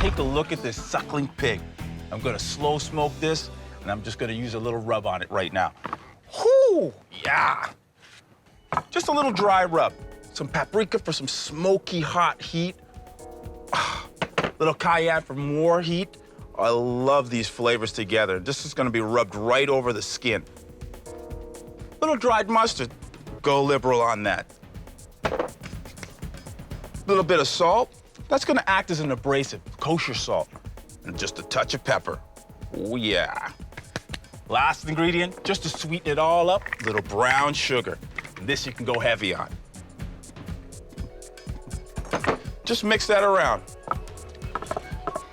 take a look at this suckling pig. I'm gonna slow smoke this, and I'm just gonna use a little rub on it right now. Whoo, yeah. Just a little dry rub. Some paprika for some smoky hot heat. Little cayenne for more heat. I love these flavors together. This is gonna be rubbed right over the skin. Little dried mustard. Go liberal on that. Little bit of salt. That's gonna act as an abrasive, kosher salt. And just a touch of pepper. Oh yeah. Last ingredient, just to sweeten it all up, a little brown sugar. This you can go heavy on. Just mix that around.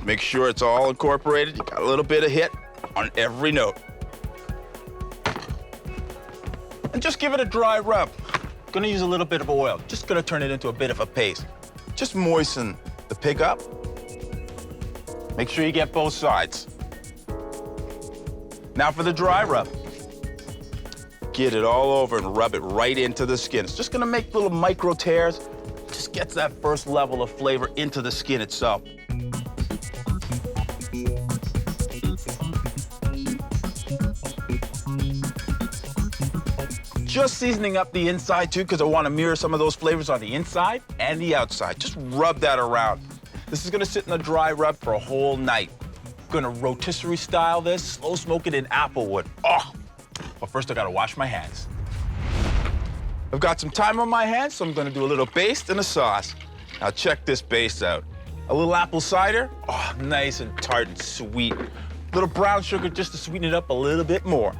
Make sure it's all incorporated. You got a little bit of hit on every note. And just give it a dry rub. Gonna use a little bit of oil. Just gonna turn it into a bit of a paste. Just moisten the pig up. Make sure you get both sides. Now for the dry rub. Get it all over and rub it right into the skin. It's just gonna make little micro tears. Just gets that first level of flavor into the skin itself. Just seasoning up the inside too, because I want to mirror some of those flavors on the inside and the outside. Just rub that around. This is gonna sit in the dry rub for a whole night. Gonna rotisserie style this, slow smoke it in applewood. Oh, but first I gotta wash my hands. I've got some time on my hands, so I'm gonna do a little baste and a sauce. Now check this baste out. A little apple cider, oh, nice and tart and sweet. Little brown sugar just to sweeten it up a little bit more.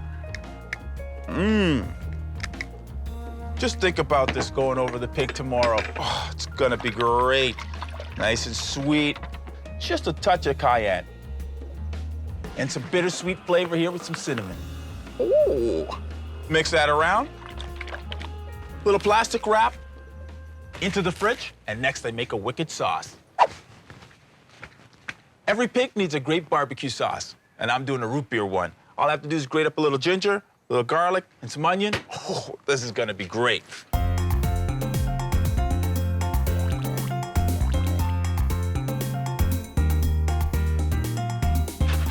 Just think about this going over the pig tomorrow. Oh, it's gonna be great. Nice and sweet. Just a touch of cayenne. And some bittersweet flavor here with some cinnamon. Ooh. Mix that around. Little plastic wrap into the fridge, and next I make a wicked sauce. Every pig needs a great barbecue sauce, and I'm doing a root beer one. All I have to do is grate up a little ginger, a little garlic, and some onion. Oh, this is gonna be great.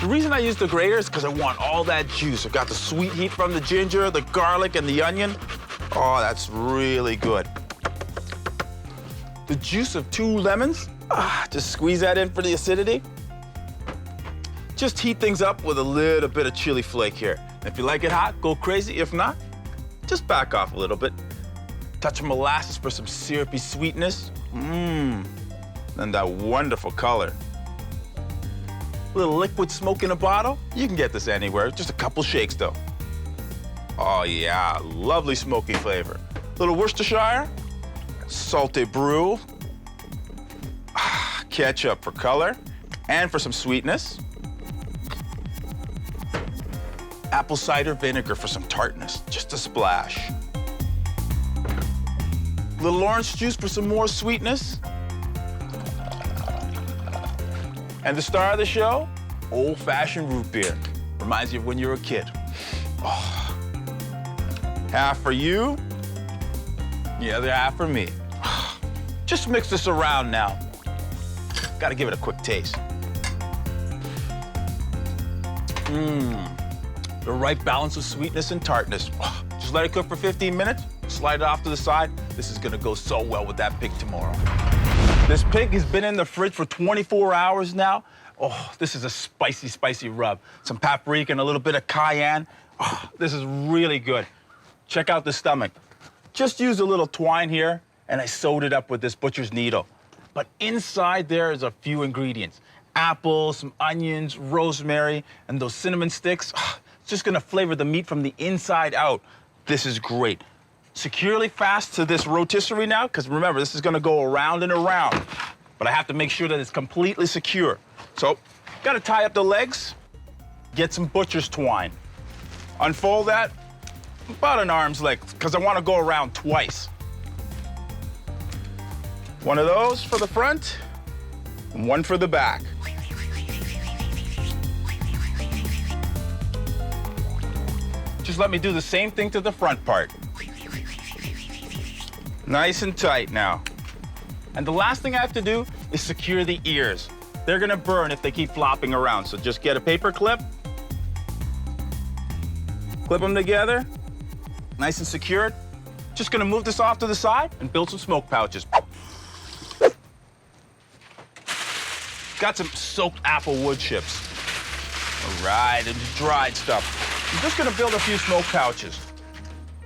The reason I use the grater is because I want all that juice. I've got the sweet heat from the ginger, the garlic, and the onion. Oh, that's really good. The juice of 2 lemons. Just squeeze that in for the acidity. Just heat things up with a little bit of chili flake here. If you like it hot, go crazy. If not, just back off a little bit. Touch of molasses for some syrupy sweetness. And that wonderful color. A little liquid smoke in a bottle. You can get this anywhere. Just a couple shakes, though. Oh, yeah. Lovely smoky flavor. Little Worcestershire. Salty brew. Ketchup for color and for some sweetness. Apple cider vinegar for some tartness, just a splash. Little orange juice for some more sweetness. And the star of the show, old-fashioned root beer. Reminds you of when you were a kid. Oh. Half for you, the other half for me. Just mix this around now. Gotta give it a quick taste. The right balance of sweetness and tartness. Just let it cook for 15 minutes, slide it off to the side. This is gonna go so well with that pig tomorrow. This pig has been in the fridge for 24 hours now. Oh, this is a spicy, spicy rub. Some paprika and a little bit of cayenne. Oh, this is really good. Check out the stomach. Just used a little twine here, and I sewed it up with this butcher's needle. But inside there is a few ingredients. Apples, some onions, rosemary, and those cinnamon sticks. It's just gonna flavor the meat from the inside out. This is great. Securely fast to this rotisserie now, because remember, this is gonna go around and around. But I have to make sure that it's completely secure. So, gotta tie up the legs, get some butcher's twine. Unfold that, about an arm's length, because I wanna go around twice. One of those for the front, and one for the back. Just let me do the same thing to the front part. Nice and tight now. And the last thing I have to do is secure the ears. They're gonna burn if they keep flopping around. So just get a paper clip, clip them together, nice and secured. Just gonna move this off to the side and build some smoke pouches. Got some soaked apple wood chips. All right, and dried stuff. I'm just gonna build a few smoke pouches.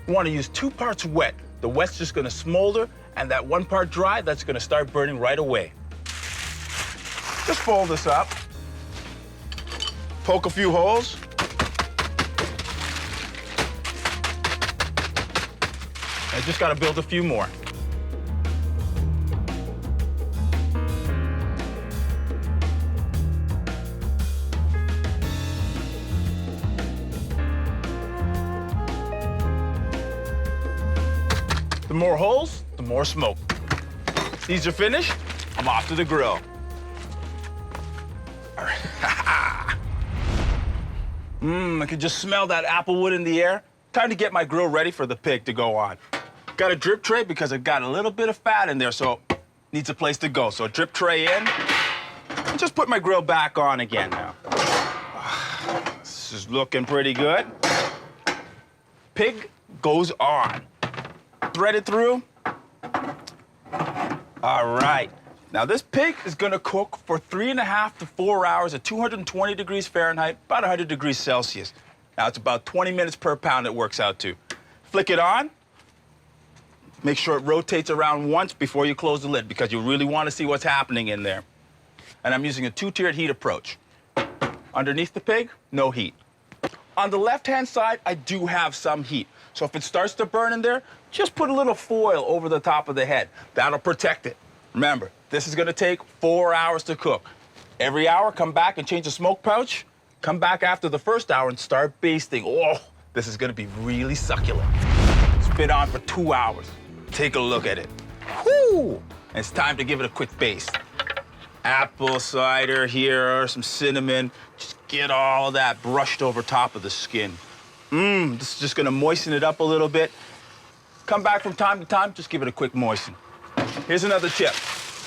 You wanna use 2 parts wet. The wet's just gonna smolder, and that 1 part dry, that's gonna start burning right away. Just fold this up, poke a few holes. I just gotta build a few more. The more holes, the more smoke. These are finished, I'm off to the grill. All right. I can just smell that apple wood in the air. Time to get my grill ready for the pig to go on. Got a drip tray because I've got a little bit of fat in there, so needs a place to go. So a drip tray in, and just put my grill back on again now. This is looking pretty good. Pig goes on. Thread it through. All right. Now this pig is gonna cook for 3.5 to 4 hours at 220 degrees Fahrenheit, about 100 degrees Celsius. Now it's about 20 minutes per pound it works out to. Flick it on. Make sure it rotates around once before you close the lid because you really wanna see what's happening in there. And I'm using a 2-tiered heat approach. Underneath the pig, no heat. On the left-hand side, I do have some heat. So if it starts to burn in there, just put a little foil over the top of the head. That'll protect it. Remember, this is gonna take 4 hours to cook. Every hour, come back and change the smoke pouch. Come back after the first hour and start basting. Oh, this is gonna be really succulent. It's been on for 2 hours. Take a look at it. Whoo! And it's time to give it a quick baste. Apple cider here, some cinnamon. Just get all that brushed over top of the skin. This is just gonna moisten it up a little bit. Come back from time to time, just give it a quick moisten. Here's another tip.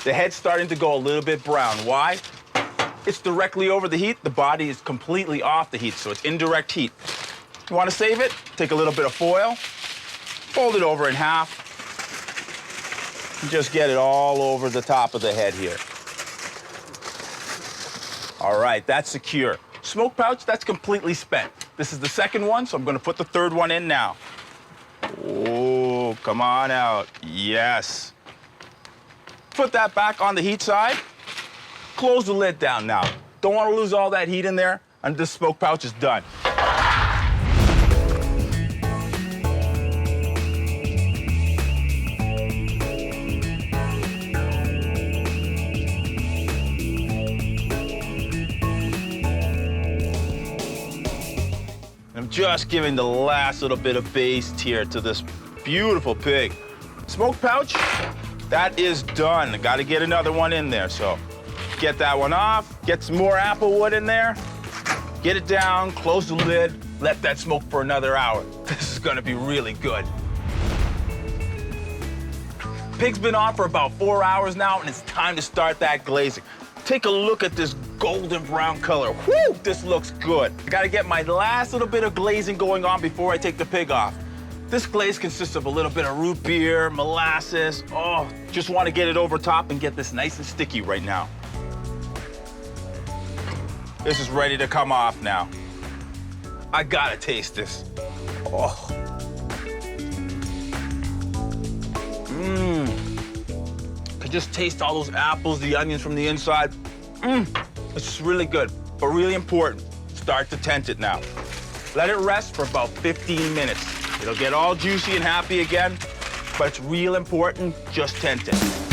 The head's starting to go a little bit brown. Why? It's directly over the heat. The body is completely off the heat, so it's indirect heat. You wanna save it? Take a little bit of foil, fold it over in half, and just get it all over the top of the head here. All right, that's secure. Smoke pouch, that's completely spent. This is the second one, so I'm gonna put the third one in now. Oh, come on out. Yes. Put that back on the heat side. Close the lid down now. Don't want to lose all that heat in there, and this smoke pouch is done. I'm just giving the last little bit of baste here to this beautiful pig. Smoke pouch, that is done. Got to get another one in there, so get that one off, get some more apple wood in there, get it down, close the lid, let that smoke for another hour. This is gonna be really good. Pig's been on for about 4 hours now, and it's time to start that glazing. Take a look at this golden brown color. Whew, this looks good. I gotta get my last little bit of glazing going on before I take the pig off. This glaze consists of a little bit of root beer, molasses. Oh, just wanna get it over top and get this nice and sticky right now. This is ready to come off now. I gotta taste this. Oh. I just taste all those apples, the onions from the inside. It's just really good, but really important. Start to tent it now. Let it rest for about 15 minutes. It'll get all juicy and happy again, but it's real important, just tent it.